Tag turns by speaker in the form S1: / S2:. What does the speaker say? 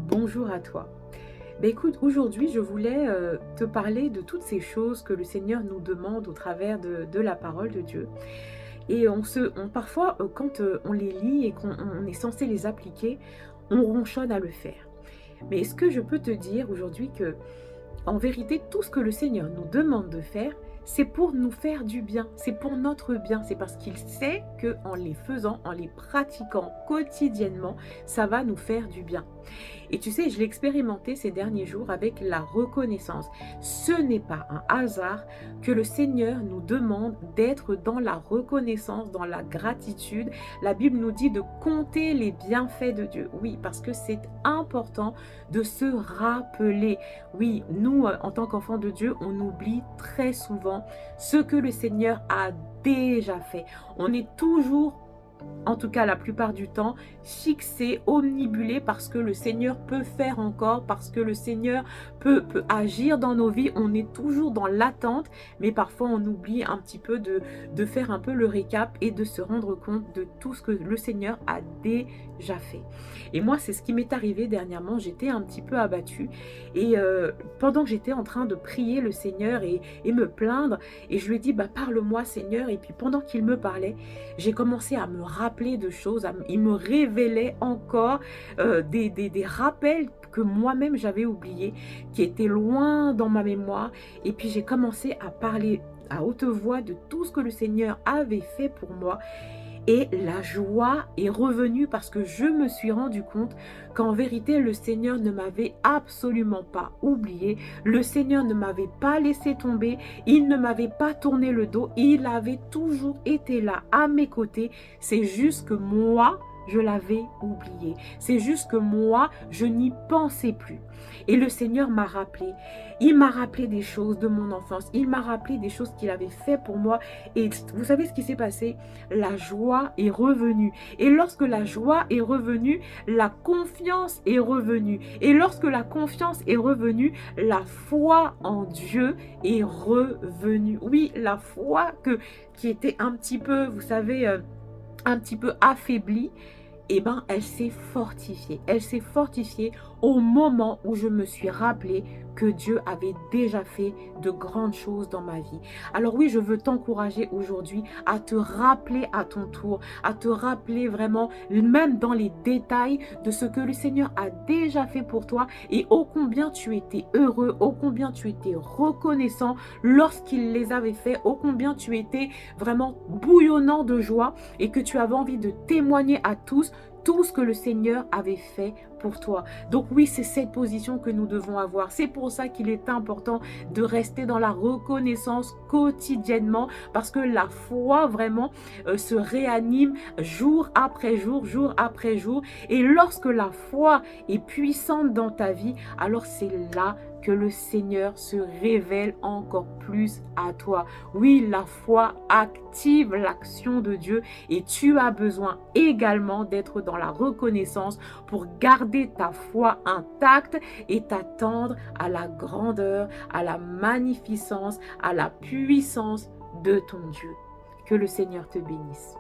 S1: Bonjour à toi. Écoute, aujourd'hui, je voulais te parler de toutes ces choses que le Seigneur nous demande au travers de la parole de Dieu. Et parfois, quand on les lit et qu'on est censé les appliquer, on ronchonne à le faire. Mais est-ce que je peux te dire aujourd'hui que en vérité, tout ce que le Seigneur nous demande de faire, c'est pour nous faire du bien, c'est pour notre bien, c'est parce qu'il sait que en les faisant, en les pratiquant quotidiennement, ça va nous faire du bien. Et tu sais, je l'ai expérimenté ces derniers jours avec la reconnaissance. Ce n'est pas un hasard que le Seigneur nous demande d'être dans la reconnaissance, dans la gratitude. La Bible nous dit de compter les bienfaits de Dieu. Oui, parce que c'est important de se rappeler. Oui, nous, en tant qu'enfants de Dieu, on oublie très souvent ce que le Seigneur a déjà fait. On est toujours, en tout cas la plupart du temps, fixé, omnibulé par ce que le Seigneur peut faire encore, parce que le Seigneur peut agir dans nos vies. On est toujours dans l'attente, mais parfois on oublie un petit peu de faire un peu le récap et de se rendre compte de tout ce que le Seigneur a déjà fait. Et moi, c'est ce qui m'est arrivé dernièrement. J'étais un petit peu abattue et pendant que j'étais en train de prier le Seigneur et me plaindre, et je lui ai dit, parle-moi Seigneur. Et puis pendant qu'il me parlait, j'ai commencé à me rappeler de choses, il me révélait encore des rappels que moi-même j'avais oubliés, qui étaient loin dans ma mémoire. Et puis j'ai commencé à parler à haute voix de tout ce que le Seigneur avait fait pour moi. Et la joie est revenue parce que je me suis rendu compte qu'en vérité, le Seigneur ne m'avait absolument pas oublié. Le Seigneur ne m'avait pas laissé tomber. Il ne m'avait pas tourné le dos. Il avait toujours été là à mes côtés. C'est juste que moi, je l'avais oublié. C'est juste que moi, je n'y pensais plus. Et le Seigneur m'a rappelé. Il m'a rappelé des choses de mon enfance. Il m'a rappelé des choses qu'il avait fait pour moi. Et vous savez ce qui s'est passé? La joie est revenue. Et lorsque la joie est revenue, la confiance est revenue. Et lorsque la confiance est revenue, la foi en Dieu est revenue. Oui, la foi qui était un petit peu, vous savez, un petit peu affaiblie, elle s'est fortifiée. Elle s'est fortifiée au moment où je me suis rappelé que Dieu avait déjà fait de grandes choses dans ma vie. Alors oui, je veux t'encourager aujourd'hui à te rappeler à ton tour, à te rappeler vraiment, même dans les détails, de ce que le Seigneur a déjà fait pour toi et ô combien tu étais heureux, ô combien tu étais reconnaissant lorsqu'il les avait fait, ô combien tu étais vraiment bouillonnant de joie et que tu avais envie de témoigner à tous tout ce que le Seigneur avait fait pour toi. Donc oui, c'est cette position que nous devons avoir. C'est pour ça qu'il est important de rester dans la reconnaissance quotidiennement, parce que la foi vraiment se réanime jour après jour, jour après jour. Et lorsque la foi est puissante dans ta vie, alors c'est là que le Seigneur se révèle encore plus à toi. Oui, la foi active l'action de Dieu et tu as besoin également d'être dans la reconnaissance pour garder ta foi intacte et t'attendre à la grandeur, à la magnificence, à la puissance de ton Dieu. Que le Seigneur te bénisse.